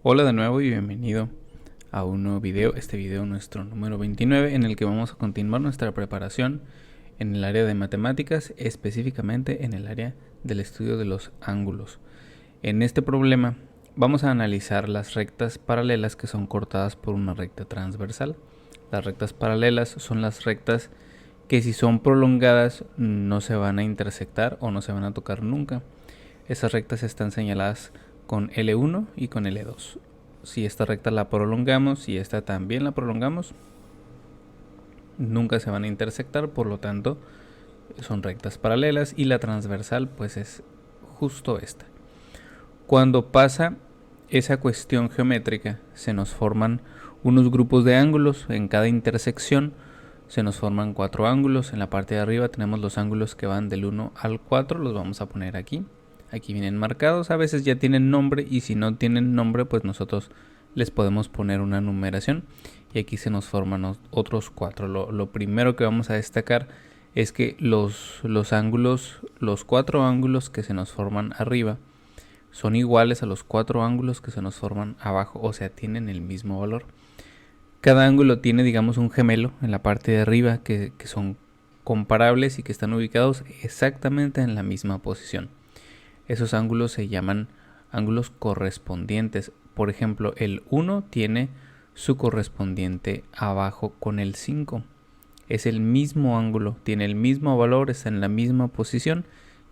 Hola de nuevo y bienvenido a un nuevo video, este video nuestro número 29, en el que vamos a continuar nuestra preparación en el área de matemáticas, específicamente en el área del estudio de los ángulos. En este problema vamos a analizar las rectas paralelas que son cortadas por una recta transversal. Las rectas paralelas son las rectas que, si son prolongadas, no se van a intersectar o no se van a tocar nunca. Esas rectas están señaladas con L1 y con L2. Si esta recta la prolongamos y esta también la prolongamos, nunca se van a intersectar, por lo tanto son rectas paralelas, y la transversal pues es justo esta. Cuando pasa esa cuestión geométrica, se nos forman unos grupos de ángulos. En cada intersección se nos forman 4 ángulos. En la parte de arriba tenemos los ángulos que van del 1 al 4, los vamos a poner aquí. Aquí vienen marcados, a veces ya tienen nombre, y si no tienen nombre pues nosotros les podemos poner una numeración, y aquí se nos forman otros 4. Lo primero que vamos a destacar es que los 4 ángulos que se nos forman arriba son iguales a los 4 ángulos que se nos forman abajo, o sea, tienen el mismo valor. Cada ángulo tiene, digamos, un gemelo en la parte de arriba que son comparables y que están ubicados exactamente en la misma posición. Esos ángulos se llaman ángulos correspondientes. Por ejemplo, el 1 tiene su correspondiente abajo con el 5. Es el mismo ángulo, tiene el mismo valor, está en la misma posición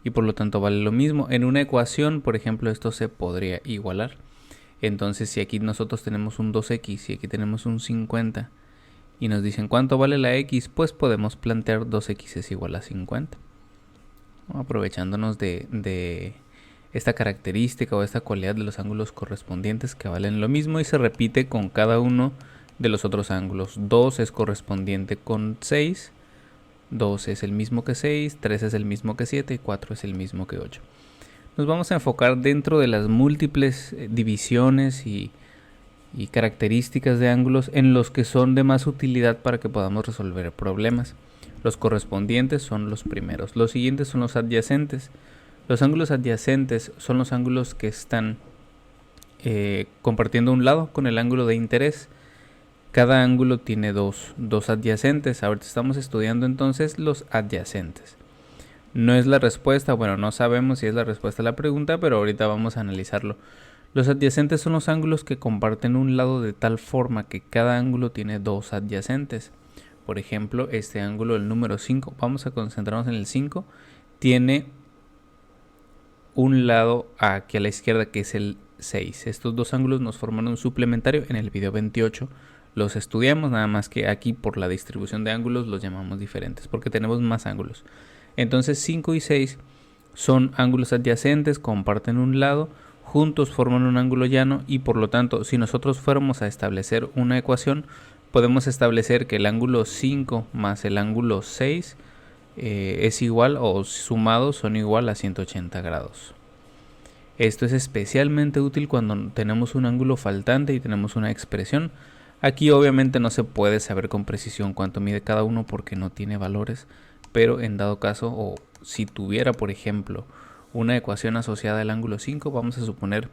y por lo tanto vale lo mismo. En una ecuación, por ejemplo, esto se podría igualar. Entonces, si aquí nosotros tenemos un 2x y aquí tenemos un 50 y nos dicen cuánto vale la x, pues podemos plantear 2x es igual a 50. Aprovechándonos de esta característica o esta cualidad de los ángulos correspondientes, que valen lo mismo, y se repite con cada uno de los otros ángulos. 2 es correspondiente con 6, 2 es el mismo que 6, 3 es el mismo que 7 y 4 es el mismo que 8. Nos vamos a enfocar dentro de las múltiples divisiones y características de ángulos en los que son de más utilidad para que podamos resolver problemas. Los correspondientes son los primeros. Los siguientes son los adyacentes. Los ángulos adyacentes son los ángulos que están compartiendo un lado con el ángulo de interés. Cada ángulo tiene dos adyacentes. Ahorita estamos estudiando entonces los adyacentes. No es la respuesta, bueno, no sabemos si es la respuesta a la pregunta, pero ahorita vamos a analizarlo. Los adyacentes son los ángulos que comparten un lado de tal forma que cada ángulo tiene 2 adyacentes. Por ejemplo, este ángulo, el número 5, vamos a concentrarnos en el 5, tiene un lado aquí a la izquierda que es el 6. Estos dos ángulos nos forman un suplementario. En el video 28 los estudiamos, nada más que aquí por la distribución de ángulos los llamamos diferentes porque tenemos más ángulos. Entonces 5 y 6 son ángulos adyacentes, comparten un lado, juntos forman un ángulo llano, y por lo tanto, si nosotros fuéramos a establecer una ecuación, podemos establecer que el ángulo 5 más el ángulo 6 es igual, o sumados son igual a 180 grados. Esto es especialmente útil cuando tenemos un ángulo faltante y tenemos una expresión. Aquí obviamente no se puede saber con precisión cuánto mide cada uno porque no tiene valores, pero en dado caso, o si tuviera por ejemplo una ecuación asociada al ángulo 5, vamos a suponer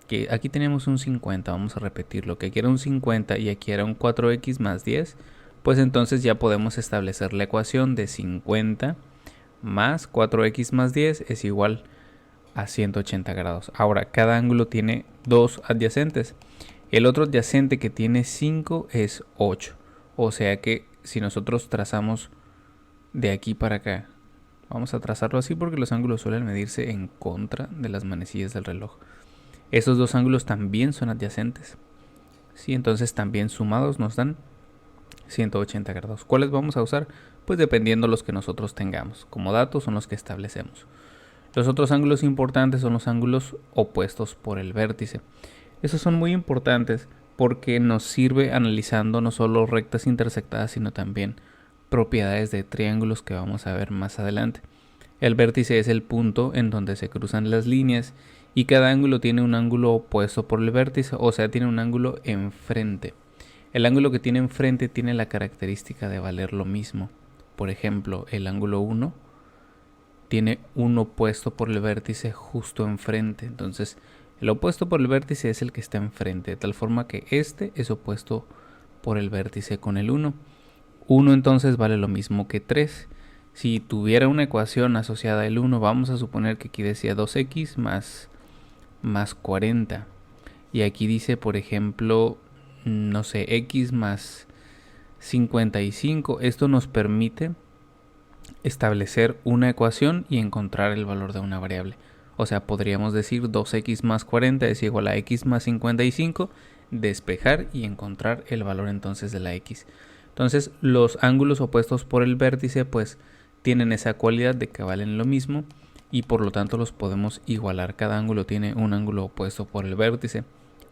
que aquí tenemos un 50, vamos a repetirlo, que aquí era un 50 y aquí era un 4x más 10, pues entonces ya podemos establecer la ecuación de 50 más 4x más 10 es igual a 180 grados. Ahora, cada ángulo tiene 2 adyacentes. El otro adyacente que tiene 5 es 8. O sea que si nosotros trazamos de aquí para acá, vamos a trazarlo así porque los ángulos suelen medirse en contra de las manecillas del reloj. Estos dos ángulos también son adyacentes. Sí, entonces también sumados nos dan 180 grados. ¿Cuáles vamos a usar? Pues dependiendo los que nosotros tengamos. Como datos son los que establecemos. Los otros ángulos importantes son los ángulos opuestos por el vértice. Esos son muy importantes porque nos sirve analizando no solo rectas intersectadas, sino también propiedades de triángulos que vamos a ver más adelante. El vértice es el punto en donde se cruzan las líneas y cada ángulo tiene un ángulo opuesto por el vértice, o sea, tiene un ángulo enfrente. El ángulo que tiene enfrente tiene la característica de valer lo mismo. Por ejemplo, el ángulo 1 tiene un opuesto por el vértice justo enfrente, entonces El opuesto por el vértice es el que está enfrente, de tal forma que este es opuesto por el vértice con el 1. 1 entonces vale lo mismo que 3. Si tuviera una ecuación asociada al 1, vamos a suponer que aquí decía 2x más 40. Y aquí dice, por ejemplo, no sé, x más 55. Esto nos permite establecer una ecuación y encontrar el valor de una variable. O sea, podríamos decir 2x más 40 es igual a x más 55, despejar y encontrar el valor entonces de la x. Entonces, los ángulos opuestos por el vértice pues tienen esa cualidad de que valen lo mismo y por lo tanto los podemos igualar. Cada ángulo tiene un ángulo opuesto por el vértice.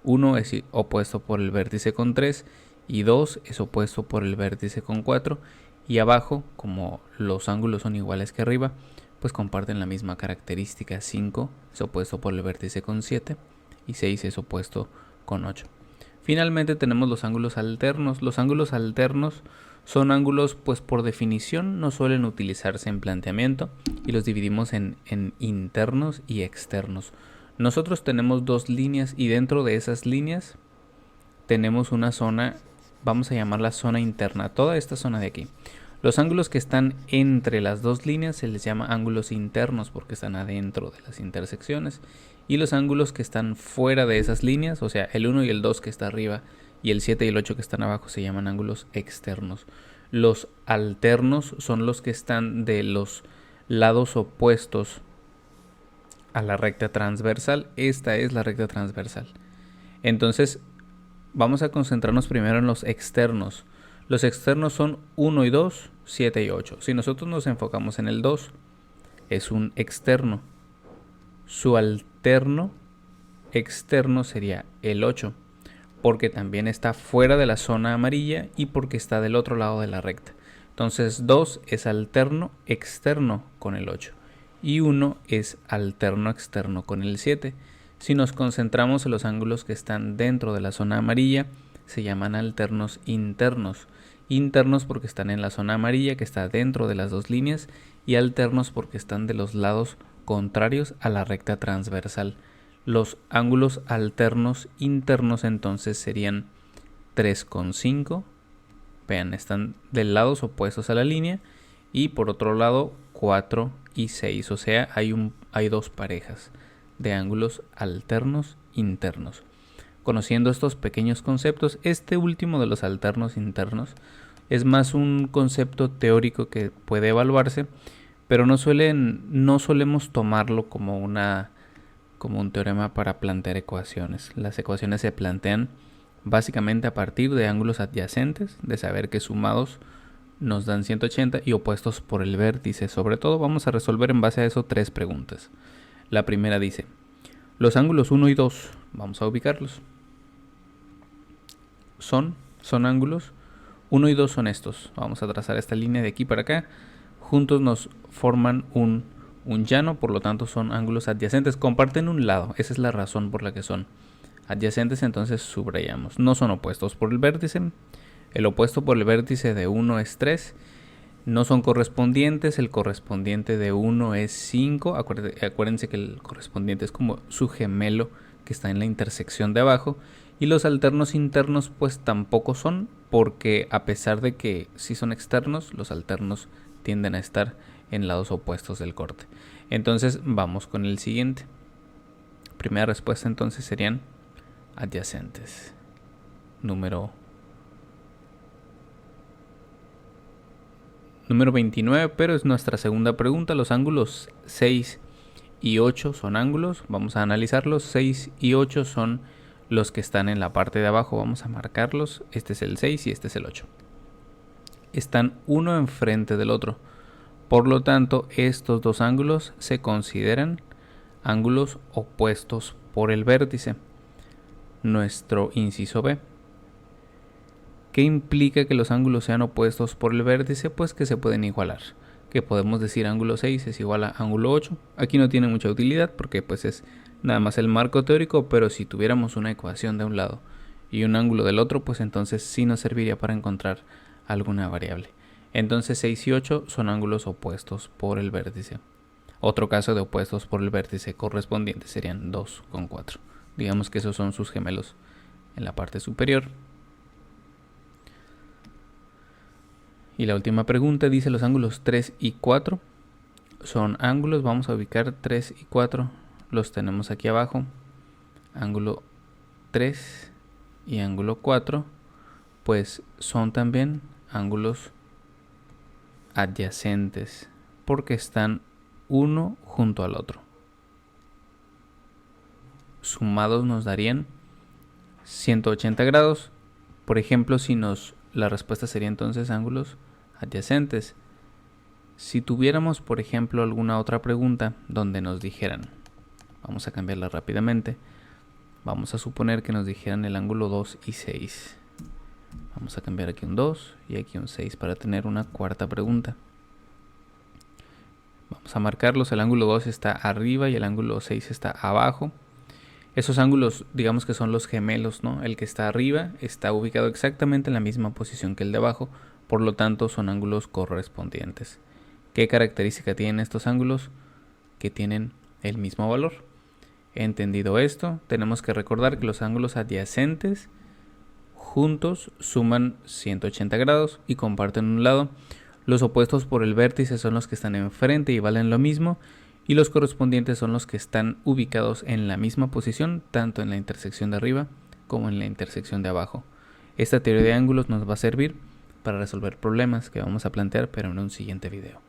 1 es opuesto por el vértice con 3 y 2 es opuesto por el vértice con 4. Y abajo, como los ángulos son iguales que arriba, pues comparten la misma característica. 5 es opuesto por el vértice con 7 y 6 es opuesto con 8. Finalmente tenemos los ángulos alternos. Los ángulos alternos son ángulos pues por definición no suelen utilizarse en planteamiento y los dividimos en internos y externos. Nosotros tenemos dos líneas y dentro de esas líneas tenemos una zona, vamos a llamarla zona interna, toda esta zona de aquí. Los ángulos que están entre las dos líneas se les llama ángulos internos porque están adentro de las intersecciones. Y los ángulos que están fuera de esas líneas, o sea, el 1 y el 2 que está arriba y el 7 y el 8 que están abajo se llaman ángulos externos. Los alternos son los que están de los lados opuestos a la recta transversal. Esta es la recta transversal. Entonces, vamos a concentrarnos primero en los externos. Los externos son 1 y 2, 7 y 8. Si nosotros nos enfocamos en el 2, es un externo. Su alterno externo sería el 8, porque también está fuera de la zona amarilla y porque está del otro lado de la recta. Entonces 2 es alterno externo con el 8 y 1 es alterno externo con el 7. Si nos concentramos en los ángulos que están dentro de la zona amarilla, se llaman alternos internos. Internos porque están en la zona amarilla que está dentro de las dos líneas y alternos porque están de los lados contrarios a la recta transversal. Los ángulos alternos internos entonces serían 3,5. Vean, están de lados opuestos a la línea y por otro lado 4 y 6. O sea, hay dos parejas de ángulos alternos internos. Conociendo estos pequeños conceptos, este último de los alternos internos es más un concepto teórico que puede evaluarse, pero no solemos tomarlo como un teorema para plantear ecuaciones. Las ecuaciones se plantean básicamente a partir de ángulos adyacentes, de saber que sumados nos dan 180 y opuestos por el vértice. Sobre todo vamos a resolver en base a eso tres preguntas. La primera dice, los ángulos 1 y 2, vamos a ubicarlos. Son ángulos 1 y 2 son estos. Vamos a trazar esta línea de aquí para acá. Juntos nos forman un llano, por lo tanto son ángulos adyacentes. Comparten un lado, esa es la razón por la que son adyacentes, entonces subrayamos. No son opuestos por el vértice. El opuesto por el vértice de 1 es 3. No son correspondientes, el correspondiente de 1 es 5. Acuérdense que el correspondiente es como su gemelo que está en la intersección de abajo. Y los alternos internos pues tampoco son, porque a pesar de que sí son externos, los alternos tienden a estar en lados opuestos del corte. Entonces vamos con el siguiente. Primera respuesta entonces serían adyacentes. Número 29, pero es nuestra segunda pregunta. Los ángulos 6 y 8 son ángulos. Vamos a analizarlos. 6 y 8 son los que están en la parte de abajo. Vamos a marcarlos. Este es el 6 y este es el 8. Están uno enfrente del otro. Por lo tanto, estos dos ángulos se consideran ángulos opuestos por el vértice. Nuestro inciso B. ¿Qué implica que los ángulos sean opuestos por el vértice? Pues que se pueden igualar. Que podemos decir ángulo 6 es igual a ángulo 8. Aquí no tiene mucha utilidad porque pues es nada más el marco teórico, pero si tuviéramos una ecuación de un lado y un ángulo del otro, pues entonces sí nos serviría para encontrar alguna variable. Entonces 6 y 8 son ángulos opuestos por el vértice. Otro caso de opuestos por el vértice correspondiente serían 2 con 4. Digamos que esos son sus gemelos en la parte superior. Y la última pregunta dice: los ángulos 3 y 4 son ángulos. Vamos a ubicar 3 y 4. Los tenemos aquí abajo. Ángulo 3 y ángulo 4 pues son también ángulos adyacentes, porque están uno junto al otro. Sumados nos darían 180 grados. Por ejemplo, la respuesta sería entonces ángulos adyacentes. Si tuviéramos, por ejemplo, alguna otra pregunta donde nos dijeran, vamos a cambiarla rápidamente, vamos a suponer que nos dijeran el ángulo 2 y 6. Vamos a cambiar aquí un 2 y aquí un 6 para tener una cuarta pregunta. Vamos a marcarlos. El ángulo 2 está arriba y el ángulo 6 está abajo. Esos ángulos, digamos que son los gemelos, ¿no? El que está arriba está ubicado exactamente en la misma posición que el de abajo, por lo tanto son ángulos correspondientes. ¿Qué característica tienen estos ángulos? Que tienen el mismo valor. Entendido esto, tenemos que recordar que los ángulos adyacentes juntos suman 180 grados y comparten un lado. Los opuestos por el vértice son los que están enfrente y valen lo mismo, y los correspondientes son los que están ubicados en la misma posición, tanto en la intersección de arriba como en la intersección de abajo. Esta teoría de ángulos nos va a servir para resolver problemas que vamos a plantear, pero en un siguiente video.